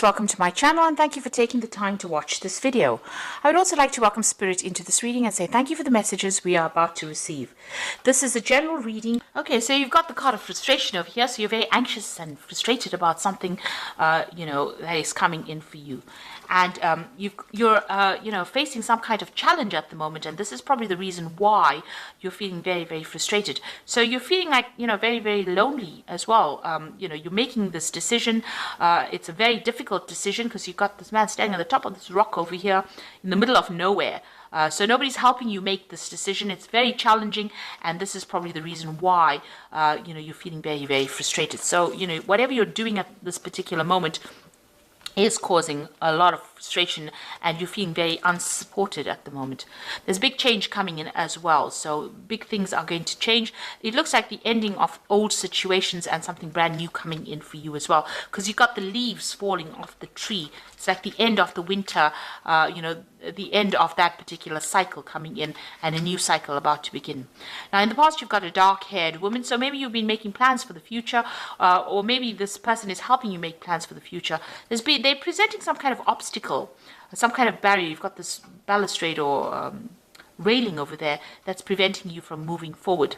Welcome to my channel and thank you for taking the time to watch this video. I would also like to welcome Spirit into this reading and say thank you for the messages we are about to receive. This is a general reading. Okay, so you've got the card of frustration over here, so you're very anxious and frustrated about something, that is coming in for you. And you're facing some kind of challenge at the moment, and this is probably the reason why you're feeling very, very frustrated. So you're feeling like, very, very lonely as well. You're making this decision. It's a very difficult decision because you've got this man standing on the top of this rock over here in the middle of nowhere. So nobody's helping you make this decision. It's very challenging, and this is probably the reason why, you're feeling very, very frustrated. So, whatever you're doing at this particular moment is causing a lot of frustration, and you're feeling very unsupported at the moment. There's big change coming in as well, so big things are going to change. It looks like the ending of old situations and something brand new coming in for you as well, because you've got the leaves falling off the tree. It's like the end of the winter, the end of that particular cycle coming in, and a new cycle about to begin. Now, in the past, you've got a dark-haired woman, so maybe you've been making plans for the future, or maybe this person is helping you make plans for the future. They're presenting some kind of obstacle, some kind of barrier. You've got this balustrade or railing over there that's preventing you from moving forward.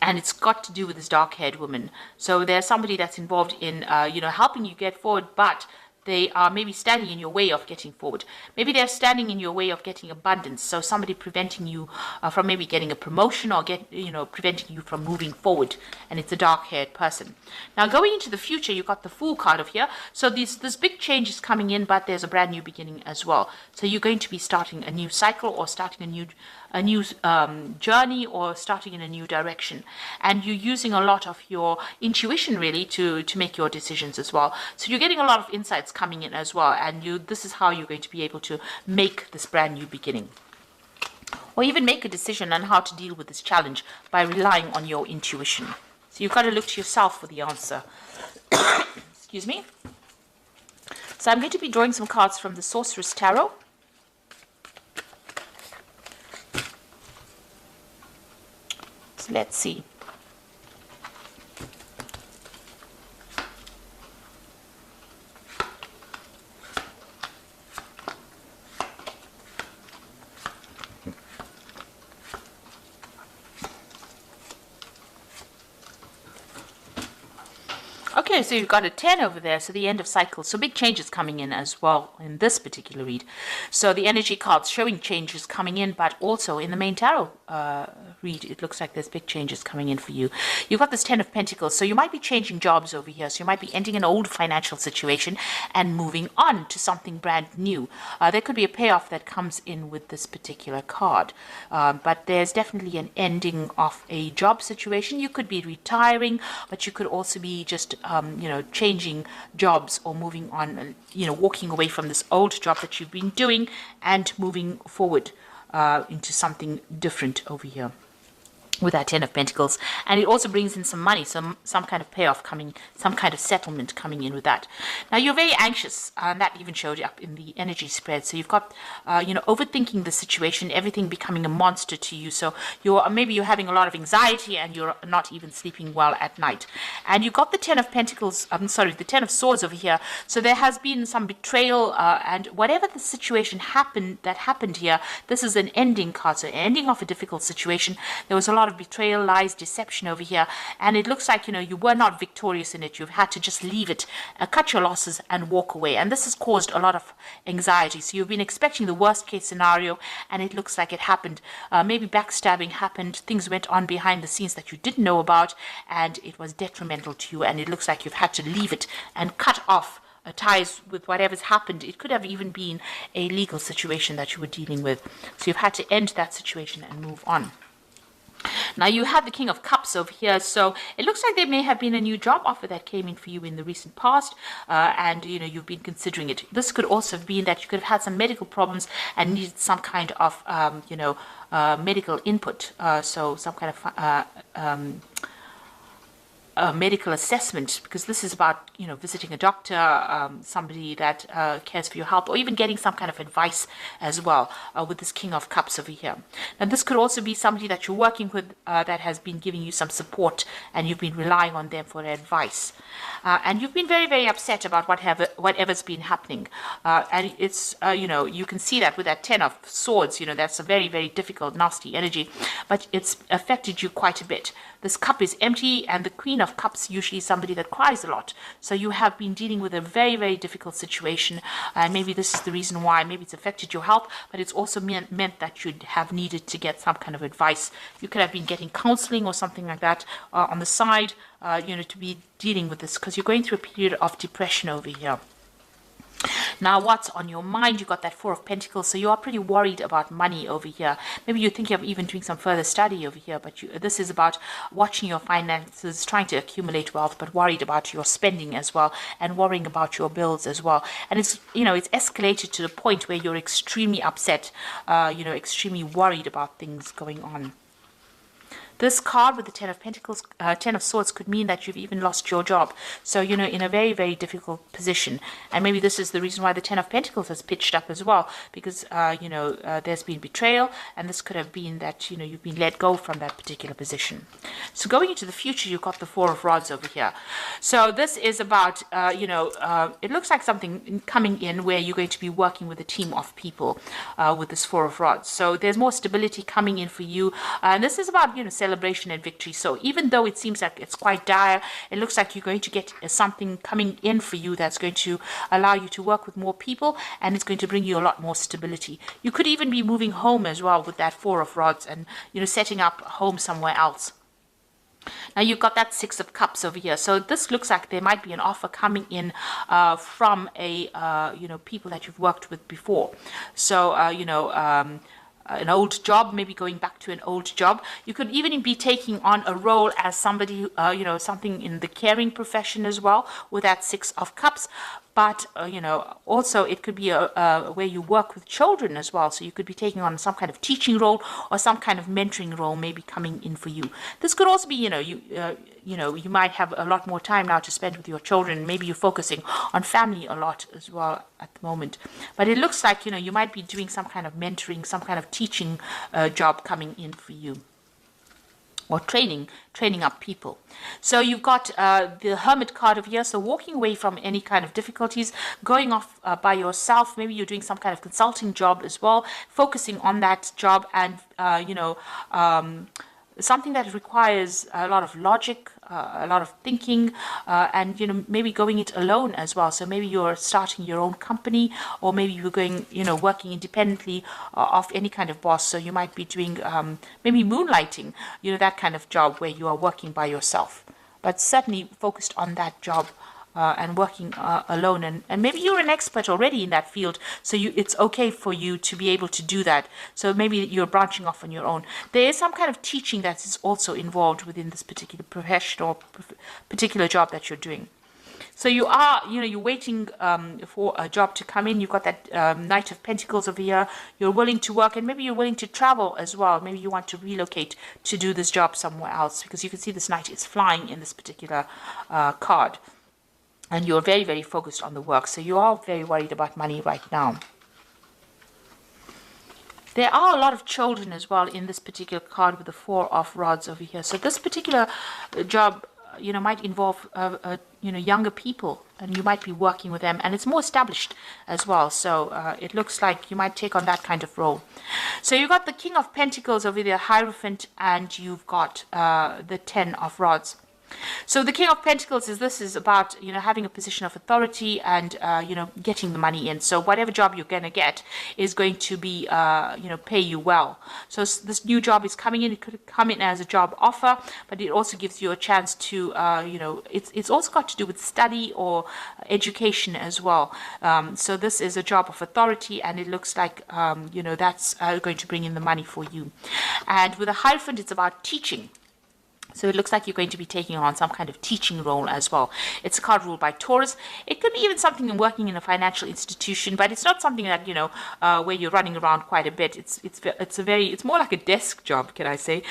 And it's got to do with this dark-haired woman. So there's somebody that's involved in, helping you get forward, but they are maybe standing in your way of getting forward. Maybe they're standing in your way of getting abundance. So somebody preventing you from maybe getting a promotion or preventing you from moving forward. And it's a dark-haired person. Now, going into the future, you've got the Fool card over here. So this big change is coming in, but there's a brand new beginning as well. So you're going to be starting a new cycle or starting a new journey or starting in a new direction. And you're using a lot of your intuition really to make your decisions as well. So you're getting a lot of insights coming in as well, and this is how you're going to be able to make this brand new beginning, or even make a decision on how to deal with this challenge by relying on your intuition. So you've got to look to yourself for the answer. Excuse me. So I'm going to be drawing some cards from the Sorceress Tarot. So let's see. Okay, so you've got a 10 over there, so the end of cycles. So big changes coming in as well in this particular read. So the energy cards showing changes coming in, but also in the main tarot read, it looks like there's big changes coming in for you. You've got this 10 of Pentacles, so you might be changing jobs over here. So you might be ending an old financial situation and moving on to something brand new. There could be a payoff that comes in with this particular card, but there's definitely an ending of a job situation. You could be retiring, but you could also be just changing jobs or moving on, walking away from this old job that you've been doing and moving forward into something different over here with that 10 of Pentacles. And it also brings in some money, some kind of payoff coming, some kind of settlement coming in with that. Now, you're very anxious, and that even showed up in the energy spread. So you've got, overthinking the situation, everything becoming a monster to you. So maybe you're having a lot of anxiety and you're not even sleeping well at night. And you've got the 10 of Pentacles, the 10 of Swords over here. So there has been some betrayal, and whatever the situation that happened here, this is an ending card. So ending of a difficult situation. There was a lot of betrayal, lies, deception over here, and it looks like you were not victorious in it. You've had to just leave it, cut your losses and walk away, and this has caused a lot of anxiety. So you've been expecting the worst case scenario, and it looks like it happened. Maybe backstabbing happened, things went on behind the scenes that you didn't know about, and it was detrimental to you, and it looks like you've had to leave it and cut off ties with whatever's happened. It could have even been a legal situation that you were dealing with, so you've had to end that situation and move on. Now, you have the King of Cups over here, so it looks like there may have been a new job offer that came in for you in the recent past, and you've been considering it. This could also have been that you could have had some medical problems and needed some kind of medical input, so some kind of a medical assessment, because this is about, you know, visiting a doctor, somebody that cares for your health, or even getting some kind of advice as well, with this King of Cups over here. Now this could also be somebody that you're working with that has been giving you some support, and you've been relying on them for advice, and you've been very, very upset about whatever's been happening, and it's you know, you can see that with that 10 of Swords. You know, that's a very, very difficult, nasty energy, but it's affected you quite a bit. This cup is empty, and the Queen of Cups usually is somebody that cries a lot. So you have been dealing with a very, very difficult situation, and maybe this is the reason why. Maybe it's affected your health, but it's also meant that you'd have needed to get some kind of advice. You could have been getting counseling or something like that on the side, you know, to be dealing with this, because you're going through a period of depression over here. Now, what's on your mind? You got that Four of Pentacles, so you are pretty worried about money over here. Maybe you're thinking of even doing some further study over here, but this is about watching your finances, trying to accumulate wealth, but worried about your spending as well, and worrying about your bills as well. And it's, you know, it's escalated to the point where you're extremely upset, you know, extremely worried about things going on. This card with the 10 of Pentacles, 10 of Swords, could mean that you've even lost your job. So, you know, in a very, very difficult position. And maybe this is the reason why the 10 of Pentacles has pitched up as well. Because, you know, there's been betrayal. And this could have been that, you know, you've been let go from that particular position. So going into the future, you've got the Four of Rods over here. So this is about, you know, it looks like something coming in where you're going to be working with a team of people with this Four of Rods. So there's more stability coming in for you. And this is about, you know, celebration and victory. So even though it seems like it's quite dire, it looks like you're going to get something coming in for you that's going to allow you to work with more people, and it's going to bring you a lot more stability. You could even be moving home as well with that Four of Rods, and, you know, setting up home somewhere else. Now you've got that Six of Cups over here. So this looks like there might be an offer coming in from a, you know, people that you've worked with before. So, you know, an old job, maybe going back to an old job. You could even be taking on a role as somebody, you know, something in the caring profession as well with that Six of Cups. But, you know, also it could be where you work with children as well. So you could be taking on some kind of teaching role or some kind of mentoring role maybe coming in for you. This could also be, you know, you know, you might have a lot more time now to spend with your children. Maybe you're focusing on family a lot as well at the moment. But it looks like, you know, you might be doing some kind of mentoring, some kind of teaching job coming in for you. Or training up people. So you've got the Hermit card over here. So walking away from any kind of difficulties, going off by yourself. Maybe you're doing some kind of consulting job as well, focusing on that job, and you know, something that requires a lot of logic, a lot of thinking, and, you know, maybe going it alone as well. So maybe you're starting your own company, or maybe you're going, you know, working independently of any kind of boss. So you might be doing maybe moonlighting, you know, that kind of job where you are working by yourself, but certainly focused on that job. And working alone, and maybe you're an expert already in that field, so it's okay for you to be able to do that. So maybe you're branching off on your own. There is some kind of teaching that is also involved within this particular profession or particular job that you're doing. So you are, you know, you're waiting for a job to come in. You've got that Knight of Pentacles over here. You're willing to work, and maybe you're willing to travel as well. Maybe you want to relocate to do this job somewhere else, because you can see this Knight is flying in this particular card. And you're very, very focused on the work. So you are very worried about money right now. There are a lot of children as well in this particular card with the Four of Rods over here. So this particular job, you know, might involve, you know, younger people. And you might be working with them. And it's more established as well. So it looks like you might take on that kind of role. So you've got the King of Pentacles over there, Hierophant. And you've got the 10 of Rods. So the King of Pentacles this is about, you know, having a position of authority and, you know, getting the money in. So whatever job you're going to get is going to be, you know, pay you well. So this new job is coming in. It could come in as a job offer, but it also gives you a chance to, you know, it's also got to do with study or education as well. So this is a job of authority, and it looks like, you know, that's going to bring in the money for you. And with a Hierophant, it's about teaching. So it looks like you're going to be taking on some kind of teaching role as well. It's a card ruled by Taurus. It could be even something in working in a financial institution, but it's not something that, where you're running around quite a bit. It's more like a desk job, can I say?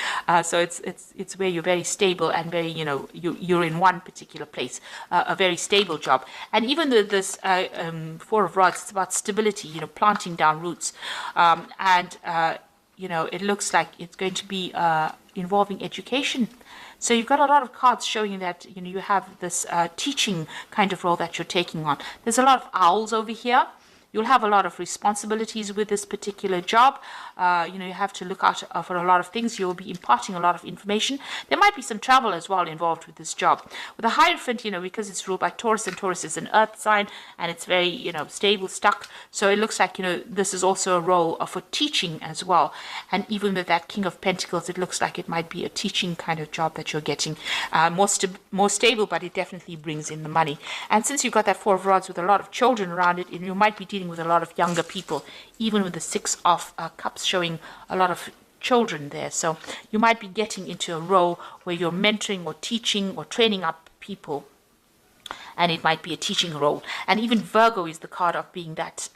So it's where you're very stable and very, you're in one particular place, a very stable job. And even though this Four of Rods, it's about stability, planting down roots, it looks like it's going to be involving education. So you've got a lot of cards showing that you have this teaching kind of role that you're taking on. There's a lot of owls over here. You'll have a lot of responsibilities with this particular job. You have to look out for a lot of things. You'll be imparting a lot of information. There might be some travel as well involved with this job. With the Hierophant, because it's ruled by Taurus, and Taurus is an earth sign, and it's very, stable, stuck. So it looks like, this is also a role for teaching as well. And even with that King of Pentacles, it looks like it might be a teaching kind of job that you're getting. More stable, but it definitely brings in the money. And since you've got that Four of Rods with a lot of children around it, you might be dealing with a lot of younger people, even with the Six of Cups showing a lot of children there. So you might be getting into a role where you're mentoring or teaching or training up people, and it might be a teaching role. And even Virgo is the card of being that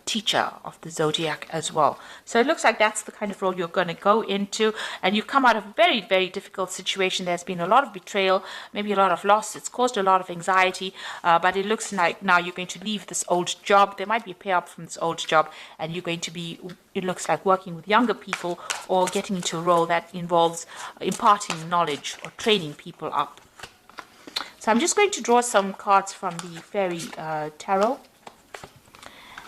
teacher of the zodiac as well. So it looks like that's the kind of role you're going to go into, and you've come out of a very, very difficult situation. There's been a lot of betrayal, maybe a lot of loss. It's caused a lot of anxiety, but it looks like now you're going to leave this old job. There might be a payout from this old job, and you're going to be, it looks like, working with younger people or getting into a role that involves imparting knowledge or training people up. So I'm just going to draw some cards from the Fairy Tarot.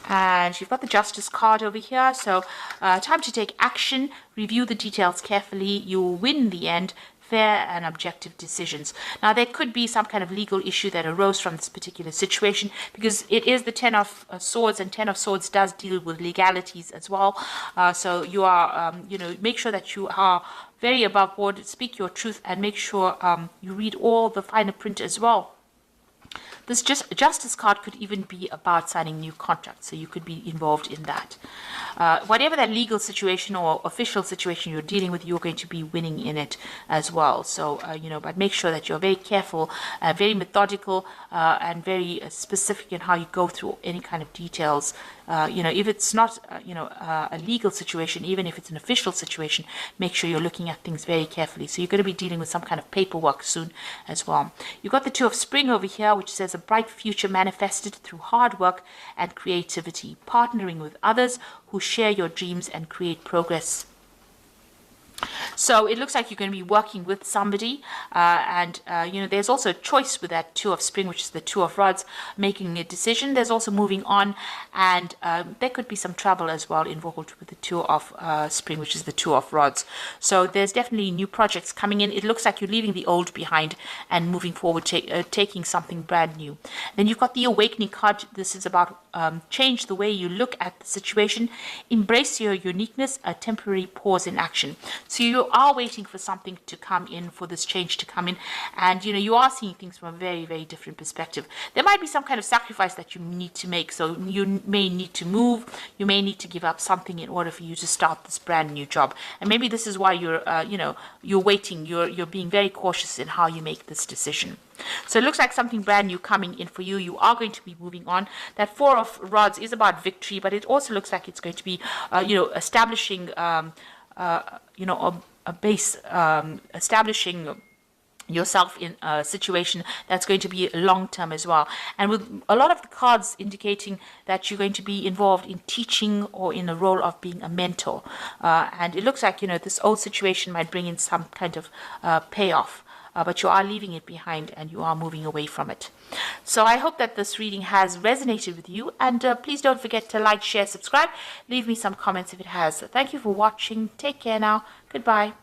And you've got the Justice card over here. So time to take action, review the details carefully. You will win in the end. Fair and objective decisions. Now, there could be some kind of legal issue that arose from this particular situation, because it is the Ten of Swords, and Ten of Swords does deal with legalities as well. So you are, make sure that you are very above board, speak your truth, and make sure you read all the finer print as well. This Justice card could even be about signing new contracts, so you could be involved in that. Whatever that legal situation or official situation you're dealing with, you're going to be winning in it as well. So, but make sure that you're very careful, very methodical, and very specific in how you go through any kind of details. If it's not, a legal situation, even if it's an official situation, make sure you're looking at things very carefully. So you're going to be dealing with some kind of paperwork soon as well. You've got the Two of Spring over here, which says a bright future manifested through hard work and creativity, partnering with others who share your dreams and create progress. So it looks like you're going to be working with somebody, and there's also a choice with that Two of Spring, which is the Two of Rods, making a decision. There's also moving on, and there could be some travel as well involved with the Two of Spring, which is the Two of Rods. So there's definitely new projects coming in. It looks like you're leaving the old behind and moving forward, taking something brand new. Then you've got the Awakening card. This is about change the way you look at the situation, embrace your uniqueness, a temporary pause in action. So you are waiting for something to come in, for this change to come in, and you are seeing things from a very, very different perspective. There might be some kind of sacrifice that you need to make. So you may need to move, you may need to give up something in order for you to start this brand new job. And maybe this is why you're you're waiting, you're being very cautious in how you make this decision. So it looks like something brand new coming in for you. You are going to be moving on. That Four of Rods is about victory, but it also looks like it's going to be establishing a base, establishing yourself in a situation that's going to be long-term as well. And with a lot of the cards indicating that you're going to be involved in teaching or in a role of being a mentor. And it looks like, this old situation might bring in some kind of payoff. But you are leaving it behind and you are moving away from it. So I hope that this reading has resonated with you. And please don't forget to like, share, subscribe. Leave me some comments if it has. Thank you for watching. Take care now. Goodbye.